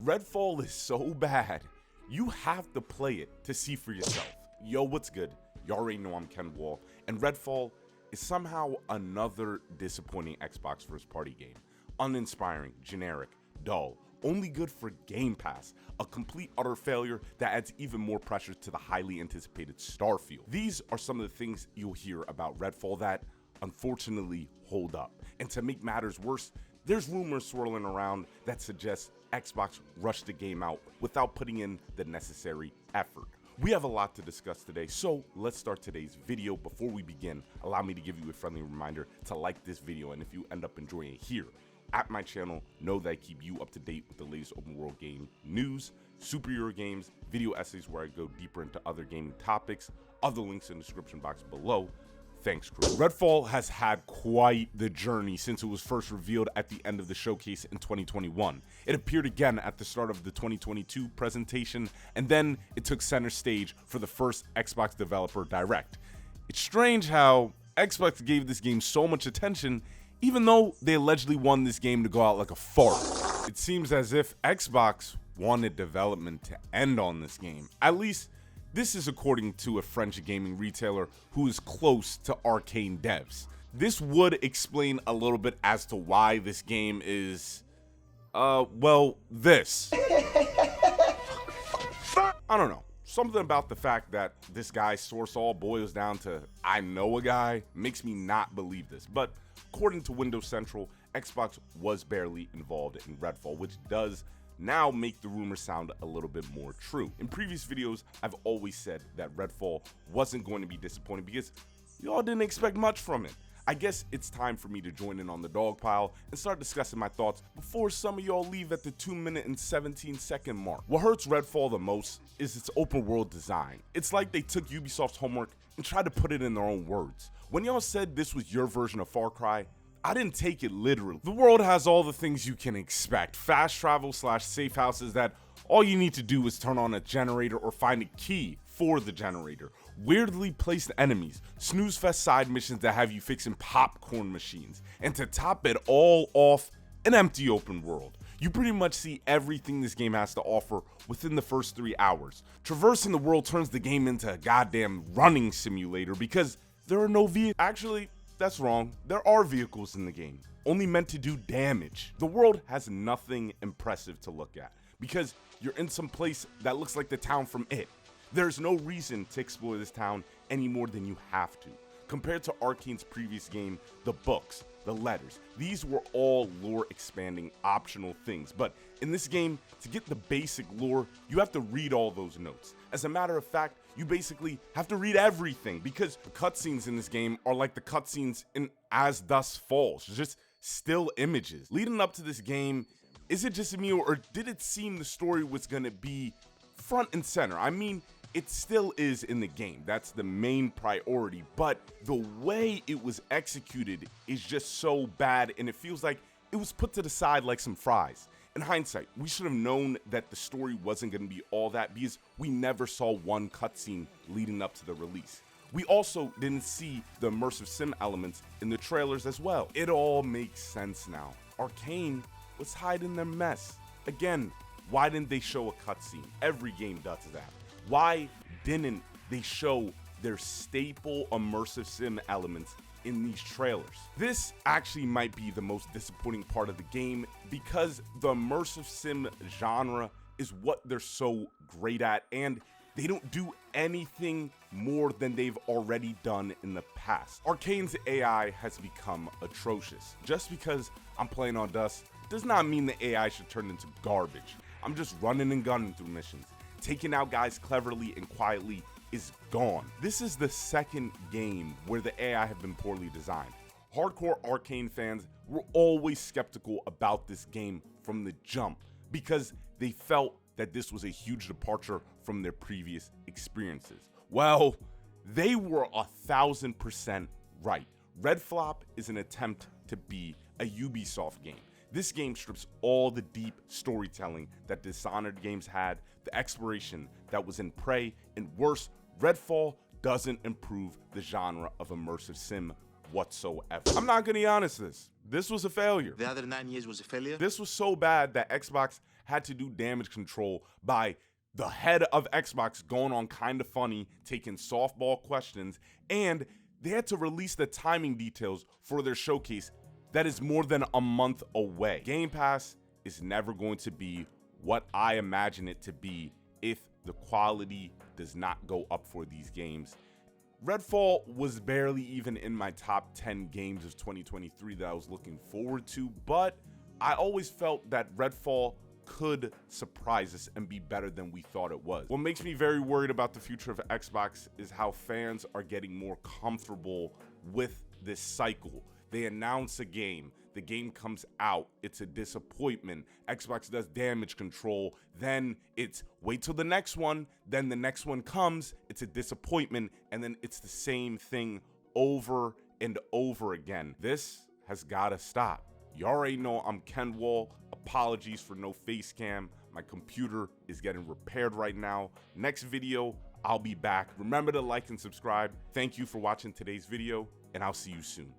Redfall is so bad, you have to play it to see for yourself. Yo, what's good? You already know I'm KenWal, and Redfall is somehow another disappointing Xbox first-party game. Uninspiring, generic, dull, only good for Game Pass, a complete utter failure that adds even more pressure to the highly anticipated Starfield. These are some of the things you'll hear about Redfall that unfortunately hold up. And to make matters worse, there's rumors swirling around that suggest Xbox rushed the game out without putting in the necessary effort. We have a lot to discuss today, so let's start today's video. Before we begin, allow me to give you a friendly reminder to like this video, and if you end up enjoying it here at my channel, know that I keep you up to date with the latest open world game news, superhero games, video essays where I go deeper into other gaming topics, other links in the description box below. Thanks, crew. Redfall has had quite the journey since it was first revealed at the end of the showcase in 2021. It appeared again at the start of the 2022 presentation, and then it took center stage for the first Xbox Developer Direct. It's strange how Xbox gave this game so much attention, even though they allegedly won this game to go out like a fart. It seems as if Xbox wanted development to end on this game. At least, this is according to a French gaming retailer who is close to Arcane devs. This would explain a little bit as to why this game is, this. I don't know. Something about the fact that this guy's source all boils down to I know a guy makes me not believe this. But according to Windows Central, Xbox was barely involved in Redfall, which does now make the rumors sound a little bit more true. In previous videos, I've always said that Redfall wasn't going to be disappointing because y'all didn't expect much from it. I guess it's time for me to join in on the dog pile and start discussing my thoughts before some of y'all leave at the 2-minute and 17-second mark. What hurts Redfall the most is its open world design. It's like they took Ubisoft's homework and tried to put it in their own words. When y'all said this was your version of Far Cry, I didn't take it literally. The world has all the things you can expect. Fast travel / safe houses that all you need to do is turn on a generator or find a key for the generator. Weirdly placed enemies, snooze fest side missions that have you fixing popcorn machines. And to top it all off, an empty open world. You pretty much see everything this game has to offer within the first 3 hours. Traversing the world turns the game into a goddamn running simulator because there are no vehicles. Actually, that's wrong. There are vehicles in the game, only meant to do damage. The world has nothing impressive to look at because you're in some place that looks like the town from It. There's no reason to explore this town any more than you have to. Compared to Arcane's previous game, the books, the letters, these were all lore expanding optional things. But in this game, to get the basic lore, you have to read all those notes. As a matter of fact, you basically have to read everything because the cutscenes in this game are like the cutscenes in As Dusk Falls, just still images. Leading up to this game, is it just me or did it seem the story was gonna be front and center? I mean, it still is in the game. That's the main priority, but the way it was executed is just so bad and it feels like it was put to the side like some fries. In hindsight, we should have known that the story wasn't going to be all that because we never saw one cutscene leading up to the release. We also didn't see the immersive sim elements in the trailers as well. It all makes sense now. Arcane was hiding their mess. Again, why didn't they show a cutscene? Every game does that. Why didn't they show their staple immersive sim elements in these trailers? This actually might be the most disappointing part of the game because the immersive sim genre is what they're so great at and they don't do anything more than they've already done in the past. Arcane's AI has become atrocious. Just because I'm playing on Dust does not mean the AI should turn into garbage. I'm just running and gunning through missions. Taking out guys cleverly and quietly is gone. This is the second game where the AI have been poorly designed. Hardcore Arcane fans were always skeptical about this game from the jump because they felt that this was a huge departure from their previous experiences. Well, they were 1000% right. Redflop is an attempt to be a Ubisoft game. This game strips all the deep storytelling that Dishonored games had, the exploration that was in Prey, and worse, Redfall doesn't improve the genre of immersive sim whatsoever. I'm not gonna be honest, this was a failure. The other 9 years was a failure? This was so bad that Xbox had to do damage control by the head of Xbox going on Kinda Funny, taking softball questions, and they had to release the timing details for their showcase that is more than a month away. Game Pass is never going to be what I imagine it to be if the quality does not go up for these games. Redfall was barely even in my top 10 games of 2023 that I was looking forward to, but I always felt that Redfall could surprise us and be better than we thought it was. What makes me very worried about the future of Xbox is how fans are getting more comfortable with this cycle. They announce a game, the game comes out, it's a disappointment, Xbox does damage control, then it's wait till the next one, then the next one comes, it's a disappointment, and then it's the same thing over and over again. This has gotta stop. You already know I'm KenWal. Apologies for no face cam. My computer is getting repaired right now. Next video, I'll be back. Remember to like and subscribe. Thank you for watching today's video, and I'll see you soon.